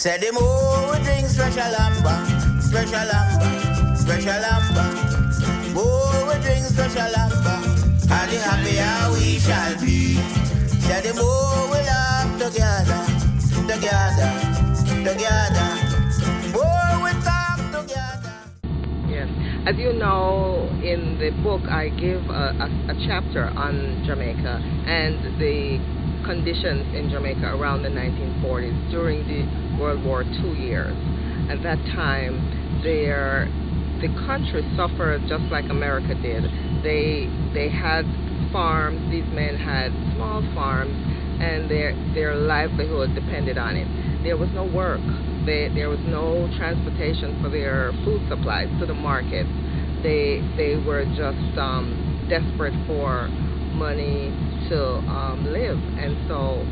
Say the more we drink special amber, special amber, special amber. More we drink special amber, and the happier we shall be. Say the more we laugh together, together, together. More we talk together. Yes, as you know, in the book I give a chapter on Jamaica and the conditions in Jamaica around the 1940s during the World War II years. At that time, the country suffered just like America did. They had farms. These men had small farms, and their livelihood depended on it. There was no work. There was no transportation for their food supplies to the market. They were just desperate for money to live, and so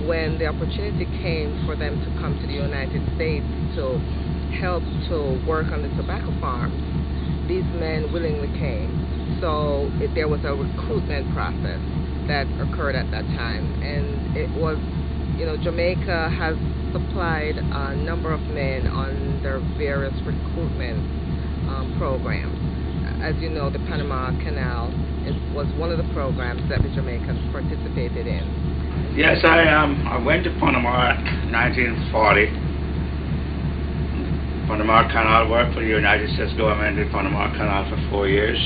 when the opportunity came for them to come to the United States to help to work on the tobacco farms, these men willingly came. So there was a recruitment process that occurred at that time, and it was, Jamaica has supplied a number of men on their various recruitment programs. As you know, the Panama Canal was one of the programs that the Jamaicans participated in. Yes, I went to Panama in 1940. Panama Canal worked for the United States government in Panama Canal for 4 years.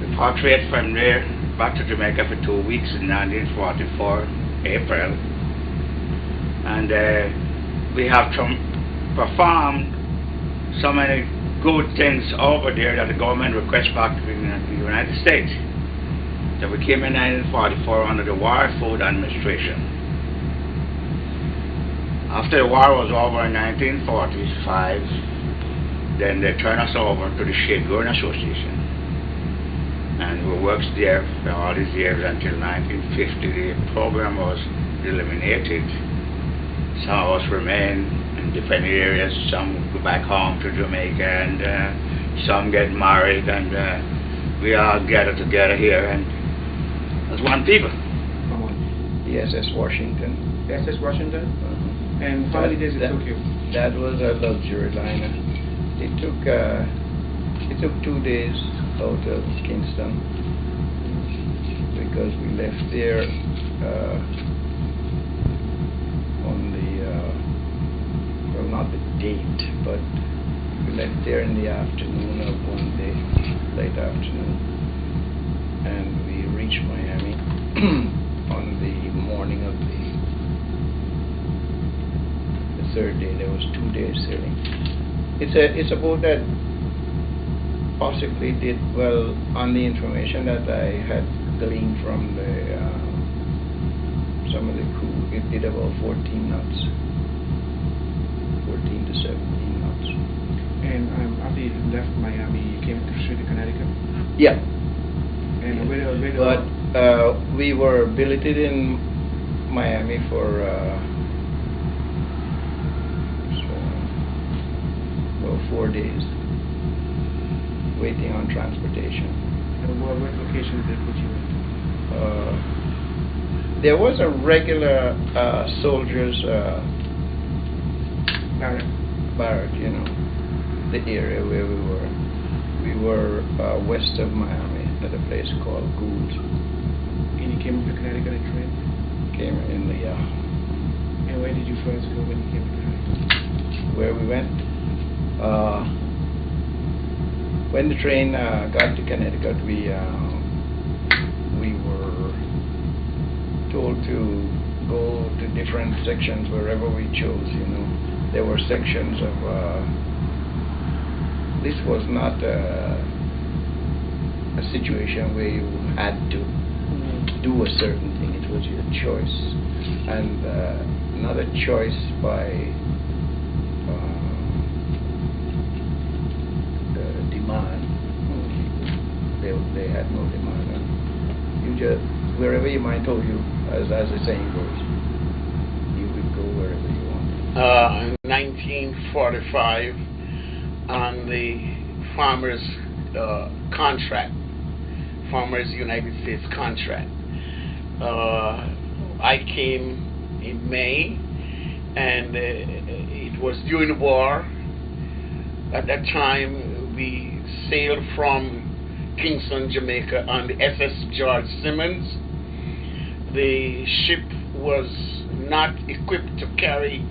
Repatriated from there back to Jamaica for 2 weeks in 1944, April. And we have performed so many good things over there that the government requests back to the United States. So we came in 1944 under the War Food Administration. After the war was over in 1945, then they turned us over to the Shade Growing Association. And we worked there for all these years until 1950. The program was eliminated. Some of us remain in different areas. Some go back home to Jamaica, and some get married, and we all gather together here and as one people. The SS Washington. The SS Washington? And how many days it took you? That was a luxury liner. It took 2 days out of Kingston, because we left there on the well, not the date, but we left there in the afternoon of one day, late afternoon, and we reached Miami on the morning of the third day. There was 2 days sailing. It's a boat that possibly did well on the information that I had gleaned from some of the crew. It did about 14 knots, 14 to 17 knots. And after you left Miami, you came to Connecticut? Yeah. And but we were billeted in Miami for about 4 days, waiting on transportation. And what location did they put you in? There was a regular soldiers barrack, the area where we were. We were west of Miami at a place called Gould. And you came to Connecticut in train? Came in the And where did you first go when you came to Connecticut? Where we went? When the train got to Connecticut, we were told to go to different sections wherever we chose. There were sections of. This was not a situation where you had to do a certain thing. It was your choice, and not a choice by demand. They had no demand, and you just wherever your mind told you, as the saying goes, you could go wherever you wanted. In 1945, on the Farmers contract, Farmers United States contract, I came in May, and it was during the war. At that time, we sailed from Kingston, Jamaica on the SS George Simmons. The ship was not equipped to carry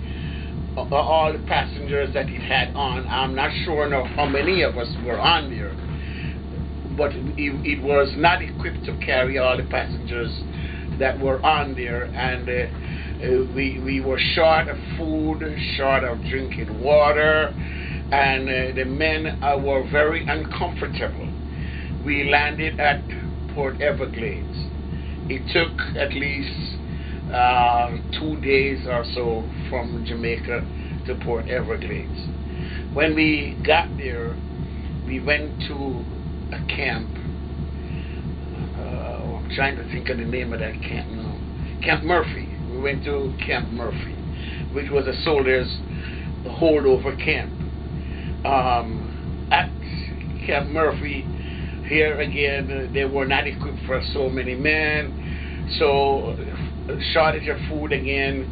all the passengers that it had on. I'm not sure now how many of us were on there, but it was not equipped to carry all the passengers that were on there, and we were short of food, short of drinking water, and the men were very uncomfortable. We landed at Port Everglades. It took at least 2 days or so from Jamaica to Port Everglades. When we got there, we went to a camp. I'm trying to think of the name of that camp now. Camp Murphy. We went to Camp Murphy, which was a soldiers' holdover camp. At Camp Murphy, here again, they were not equipped for so many men, so shortage of food again,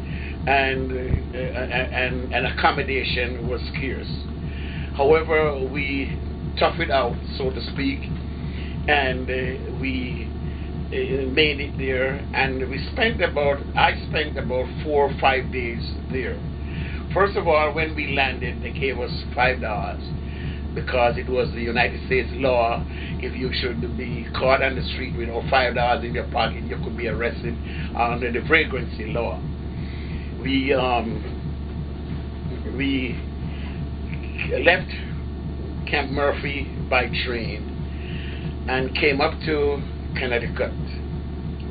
and accommodation was scarce. However, we toughed it out, so to speak, and we made it there, and I spent about 4 or 5 days there. First of all, when we landed, they gave us $5 because it was the United States law. If you should be caught on the street with $5 in your pocket, you could be arrested under the vagrancy law. We left Camp Murphy by train and came up to Connecticut.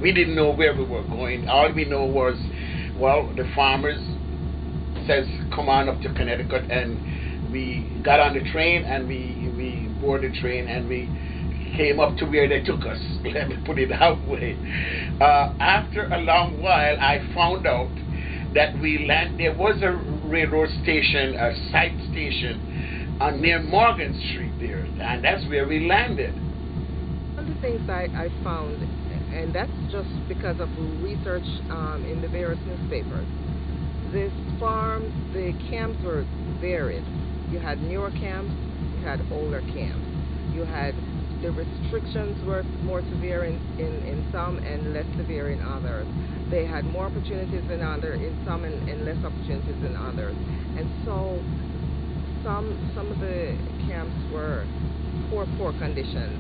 We didn't know where we were going. All we know was, well, the farmers says come on up to Connecticut, and we got on the train and we boarded the train and we came up to where they took us. Let me put it that way. After a long while, I found out that there was a railroad station, a side station near Morgan Street there, and that's where we landed. One of the things I found, and that's just because of research in the various newspapers, this farm, the camps were varied. You had newer camps, you had older camps. You had the restrictions were more severe in some and less severe in others. They had more opportunities in some and less opportunities in others. And so some of the camps were poor conditions.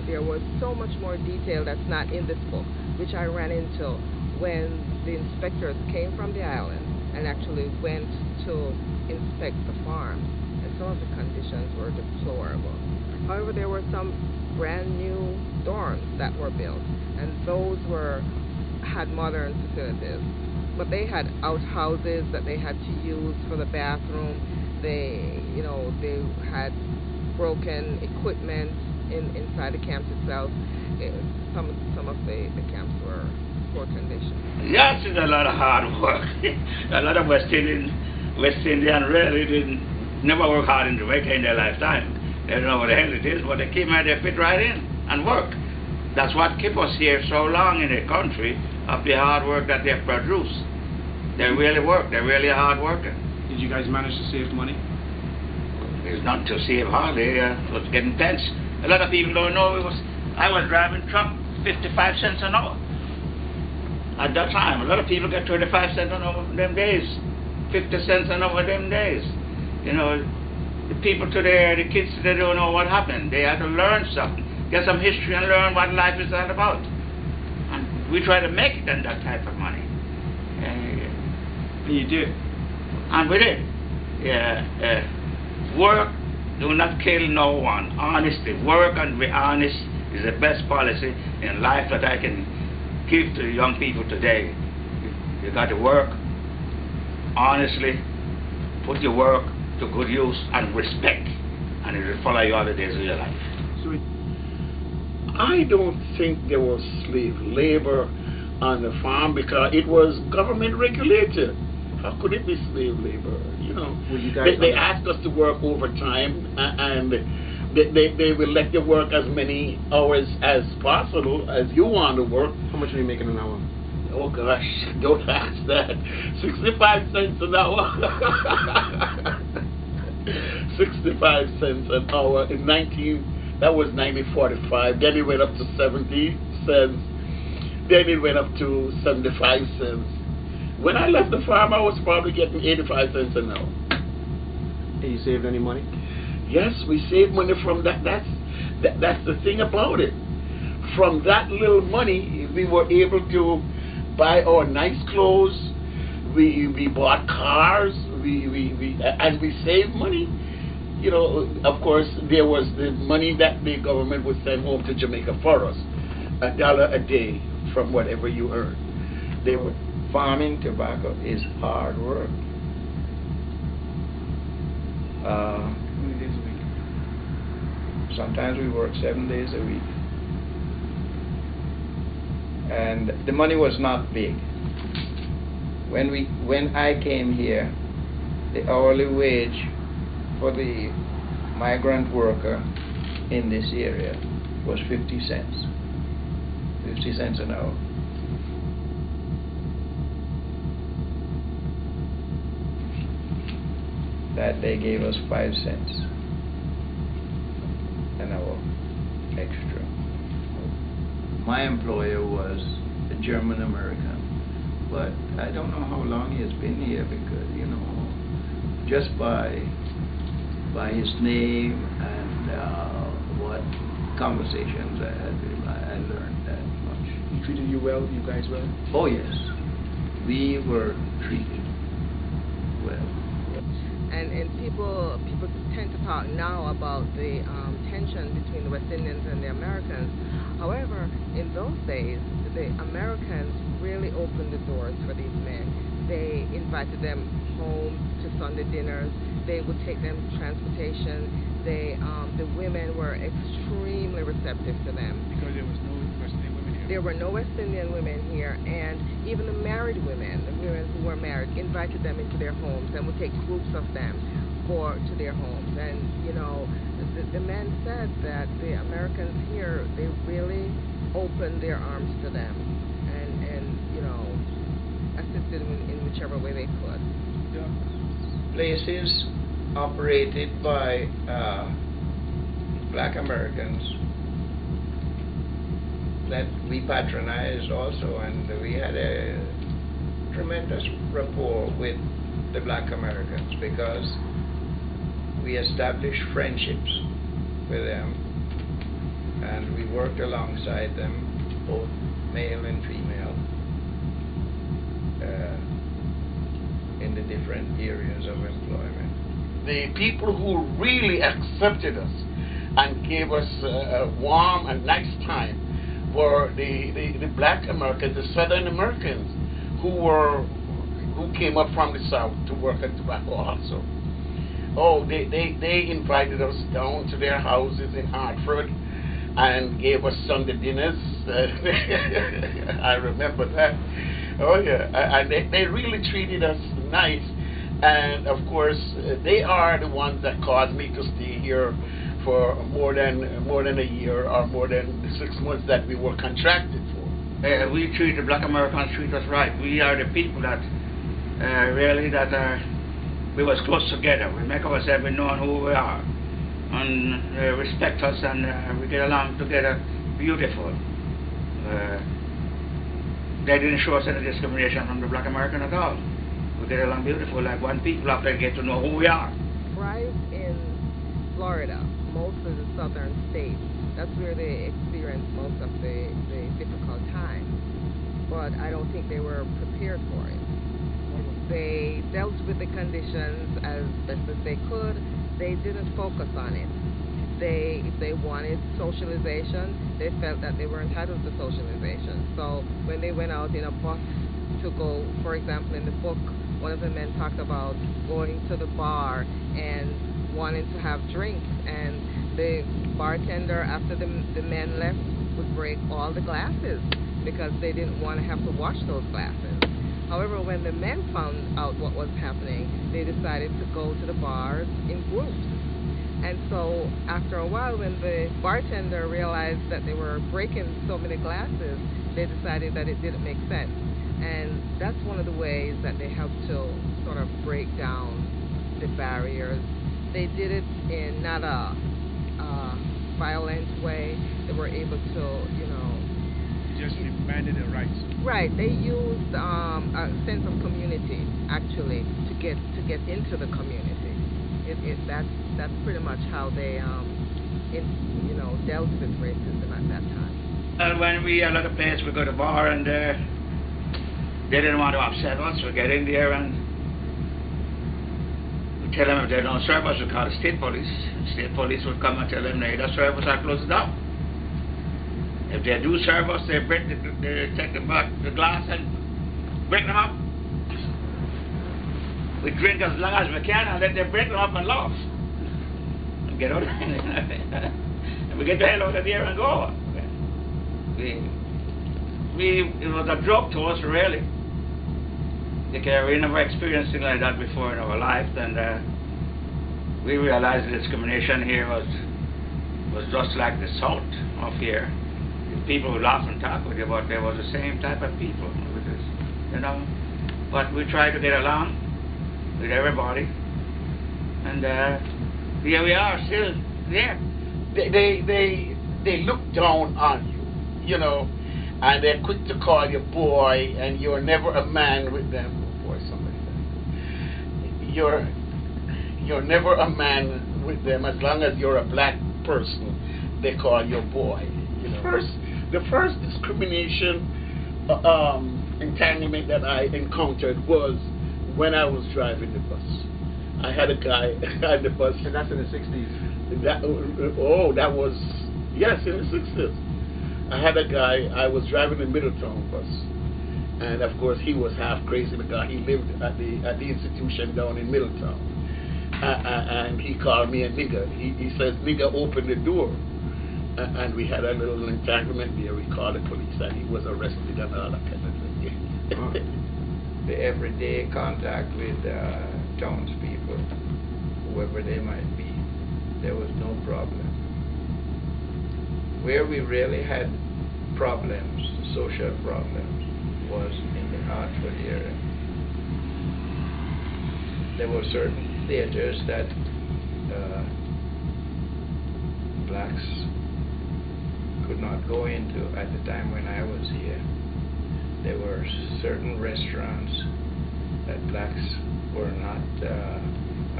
There was so much more detail that's not in this book, which I ran into when the inspectors came from the island and actually went to inspect the farm, and some of the conditions were deplorable. However, there were some brand new dorms that were built, and those had modern facilities, but they had outhouses that they had to use for the bathroom. They had broken equipment inside the camps itself. Some of the camps were poor condition. Yes, it's a lot of hard work. A lot of West Indian really never work hard in Jamaica in their lifetime. They don't know what the hell it is, but they came out, they fit right in and work. That's what kept us here so long in the country, of the hard work that they produce. They really work. They're really hard working. Did you guys manage to save money? There's nothing to save hardly. It was getting tense. A lot of people don't know I was driving truck 55 cents an hour. At that time, a lot of people get 25 cents an hour them days, 50 cents an hour them days. You know, the people today, the kids today don't know what happened. They had to learn something, get some history and learn what life is all about. And we try to make it on that type of money. And you did. And we did. Work, do not kill no one. Honesty, work and be honest is the best policy in life that I can give to young people today. You got to work honestly, put your work to good use and respect, and it will follow you all the days of your life. I don't think there was slave labor on the farm because it was government regulated. How could it be slave labor? You know, they asked us to work overtime, and they will let you work as many hours as possible as you want to work. How much are you making an hour? Oh gosh, don't ask that. 65 cents an hour. 65 cents an hour in 1945. Then it went up to 70 cents. Then it went up to 75 cents. When I left the farm, I was probably getting 85 cents an hour. Did you save any money? Yes, we saved money from that. That's the thing about it. From that little money, we were able to buy our nice clothes. We bought cars. And we saved money. You know, of course, there was the money that the government would send home to Jamaica for us, $1 a day from whatever you earn. They would. Farming tobacco is hard work. How many days a week? Sometimes we work 7 days a week. And the money was not big. When I came here, the hourly wage for the migrant worker in this area was 50 cents. 50 cents an hour. That they gave us 5 cents an hour extra. My employer was a German American, but I don't know how long he has been here because, you know, just by his name and what conversations I had with him, I learned that much. He treated you well, you guys well? Oh yes, we were treated well. And people tend to talk now about the tension between the West Indians and the Americans. However, in those days, the Americans really opened the doors for these men. They invited them home to Sunday dinners. They would take them to transportation. The women were extremely receptive to them. Because there was no West Indian women here? There were no West Indian women here, and even the married women, the women who were married, invited them into their homes and would take groups of them to their homes. And, you know, the men said that the Americans here, they really opened their arms to them and you know, assisted in whichever way they could. Yeah. Places operated by Black Americans that we patronized also, and we had a tremendous rapport with the Black Americans because we established friendships with them and we worked alongside them, both male and female, in the different areas of employment. The people who really accepted us and gave us a warm and nice time were the Black Americans, the Southern Americans, who came up from the South to work at tobacco also. Oh, they invited us down to their houses in Hartford and gave us Sunday dinners. I remember that. Oh yeah, and they really treated us nice. And of course, they are the ones that caused me to stay here for more than a year or more than the 6 months that we were contracted for. We treat the Black Americans treat us right. We are the people that we was close together. We make ourselves known who we are, and respect us, and we get along together beautiful. They didn't show us any discrimination from the Black American at all. We get along beautiful, like one people after they get to know who we are. Right in Florida, most of the southern states, that's where they experienced most of the difficult times. But I don't think they were prepared for it. They dealt with the conditions as best as they could. They didn't focus on it. If they wanted socialization, they felt that they were entitled to socialization. So when they went out in a bus to go, for example, in the book, one of the men talked about going to the bar and wanting to have drinks, and the bartender, after the men left, would break all the glasses because they didn't want to have to wash those glasses. However, when the men found out what was happening, they decided to go to the bars in groups. And so after a while, when the bartender realized that they were breaking so many glasses, they decided that it didn't make sense. And that's one of the ways that they helped to sort of break down the barriers. They did it in not a violent way. They were able to, Just demanded their rights. Right. They used a sense of community actually to get into the community. That's pretty much how they dealt with racism at that time. And when we at a place, we go to bar and they didn't want to upset us. We get in there and we tell them if they don't serve us, we call the state police. State police would come and tell them they either serve us or close it down. If they do serve us, they take the glass and break them up. We drink as long as we can and let them break them up and laugh. And get out and we get the hell out of there and go. It was a joke to us, really. Because we never experienced anything like that before in our life, and we realized the discrimination here was just like the South of here. People would laugh and talk with you, but there was the same type of people with us, But we tried to get along with everybody, and here we are still there. They look down on you, and they're quick to call you boy, and you're never a man with them. Oh boy, somebody said. You're never a man with them as long as you're a black person. They call you boy. The first discrimination entanglement that I encountered was when I was driving the bus. I had a guy on the bus. And that's in the 60s. That was, yes, in the 60s. I had a guy, I was driving the Middletown bus. And of course he was half crazy because he lived at the institution down in Middletown. And he called me a nigger. He says, "Nigger, open the door." And we had a little entanglement there. We called the police and he was arrested and all that kind of thing. The everyday contact with townspeople, whoever they might be, there was no problem. Where we really had problems, social problems, was in the Hartford area. There were certain theaters that blacks could not go into at the time when I was here. There were certain restaurants that blacks were not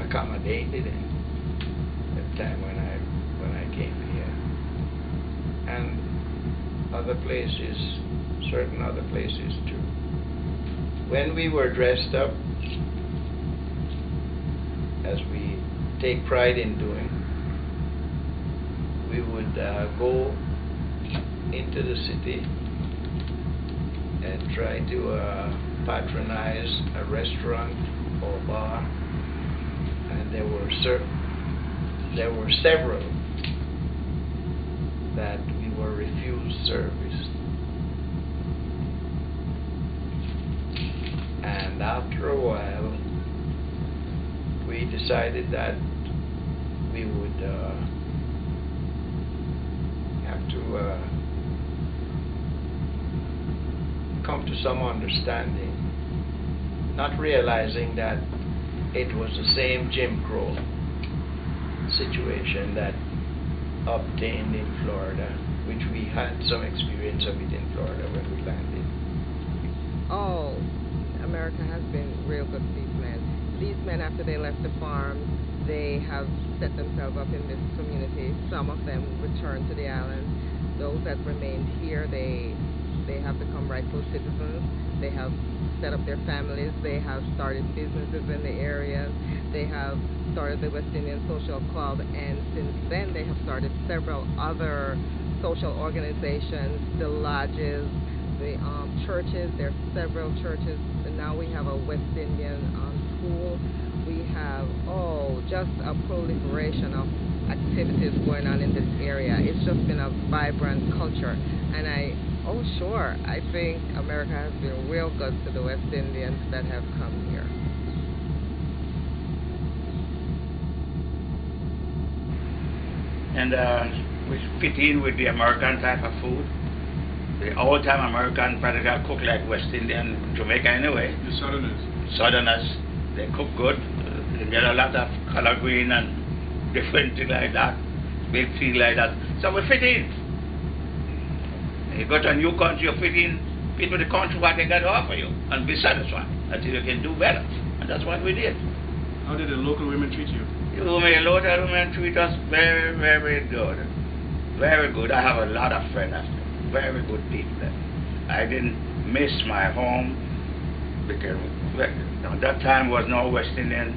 accommodated in at the time when I came here. And certain other places too. When we were dressed up, as we take pride in doing, we would go into the city and try to patronize a restaurant or bar, and there were several that we were refused service. And after a while, we decided that we would have to come to some understanding, not realizing that it was the same Jim Crow situation that obtained in Florida, which we had some experience of it in Florida when we landed. Oh, America has been real good to these men. These men, after they left the farm, they have set themselves up in this community. Some of them returned to the island. Those that remained here, they have become rightful citizens. They have set up their families. They have started businesses in the areas. They have started the West Indian Social Club, and since then they have started several other social organizations, the lodges, the churches. There are several churches, and now we have a West Indian school. We have just a proliferation of activities going on in this area. It's just been a vibrant culture, and I think America has been real good to the West Indians that have come here. And we fit in with the American type of food. The old-time American practically cook like West Indian, Jamaica anyway. The Southerners. Southerners, they cook good. They get a lot of color green and different things like that, big things like that. So we fit in. You go to a new country, you fit with the country what they got to offer you, and be satisfied until you can do better. And that's what we did. How did the local women treat you? The local women treat us very, very good. Very good. I have a lot of friends after. Very good people. I didn't miss my home because at that time was no West Indian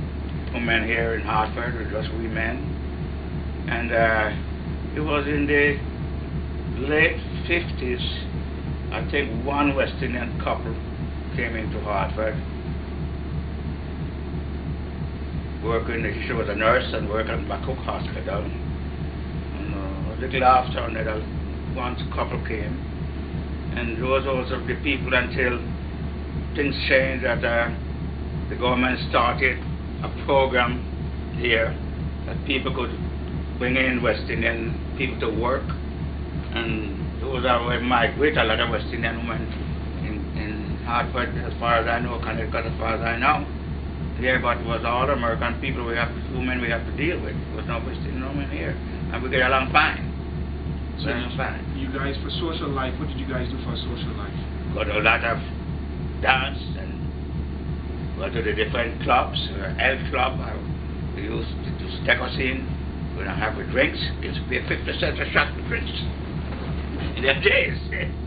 women here in Hartford. It was we men. And it was in the late 50s, I think one West Indian couple came into Hartford. She was a nurse and worked at Bacook Hospital. And a little after another, one couple came. And those also the people until things changed that the government started a program here that people could bring in West Indian people to work. And those are where migrate a lot of West Indian women in Hartford, as far as I know, Connecticut, as far as I know. Here, but it was all American people women we have to deal with. There was no West Indian women here. And we get along fine. So you guys, for social life, what did you guys do for social life? Got a lot of dance and go to the different clubs. Elf Club, we used to do steco scene. We don't have drinks. It's pay 50 cents a shot for drinks. In them days,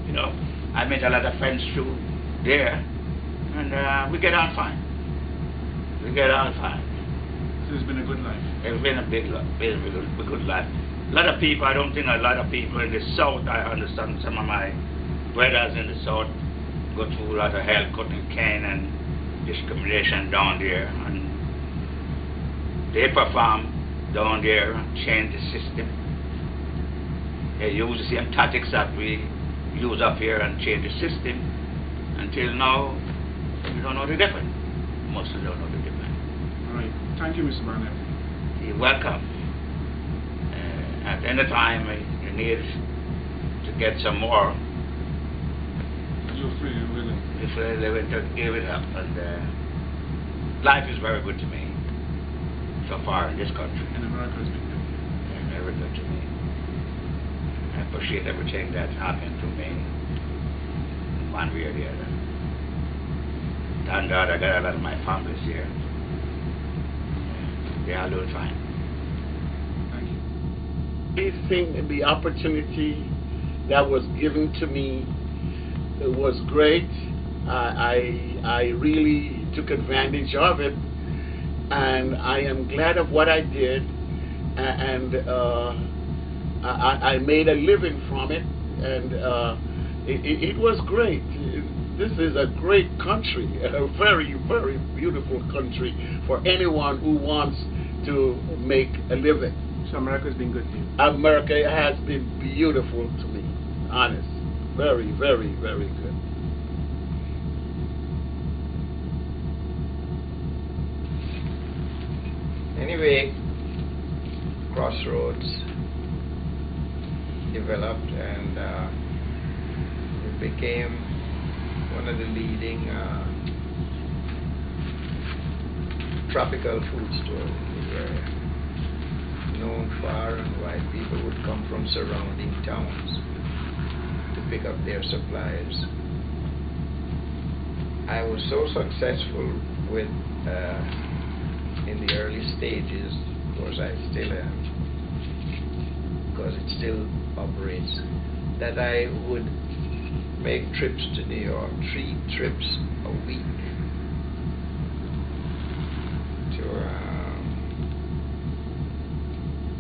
you know, I met a lot of friends through there, and we get on fine. We get on fine. So it's been a good life. It's been a big good life. A lot of people, I don't think a lot of people in the South, I understand some of my brothers in the South go through a lot of hell cutting cane and discrimination down there, and they perform down there and change the system. They use the same tactics that we use up here and change the system. Until now, we don't know the difference. Most of them don't know the difference. All right. Thank you, Mr. Barnett. You're welcome. At any time you need to get some more, you're free and willing. You're free and willing to give it up. And life is very good to me so far in this country. And America has been good. Yeah, very good to me. I appreciate everything that's happened to me, one way or the other. Thank God I got a lot of my families here. They are doing fine. I think the opportunity that was given to me was great. I really took advantage of it, and I am glad of what I did, and I made a living from it, and it was great. This is a great country, a very, very beautiful country for anyone who wants to make a living. So America's been good to you? America has been beautiful to me, honest. Very, very, very good. Anyway, Crossroads developed, and it became one of the leading tropical food stores in the area. Known far and wide, people would come from surrounding towns to pick up their supplies. I was so successful with in the early stages, of course I still am, because it still operates, that I would make trips to New York, 3 trips a week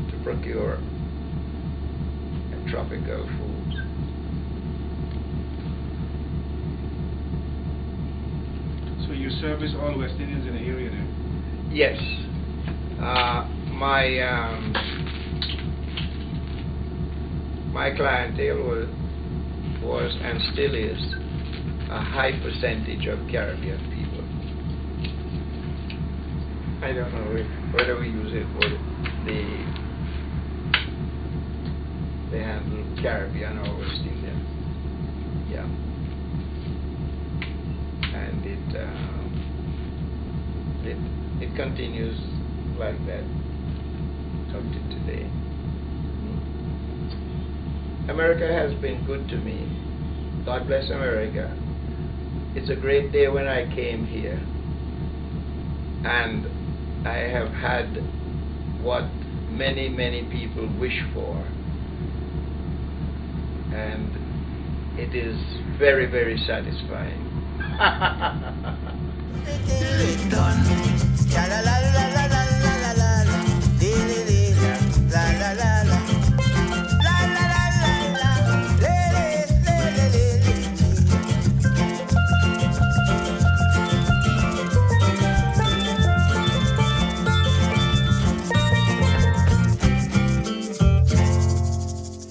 to procure tropical foods. So you service all West Indians in the area then? Yes. My clientele was and still is a high percentage of Caribbean people. I don't know whether we use it for the they handle Caribbean or West India. Yeah. And it continues like that up to today. America has been good to me. God bless America. It's a great day when I came here, and I have had what many, many people wish for, and it is very, very satisfying. Done.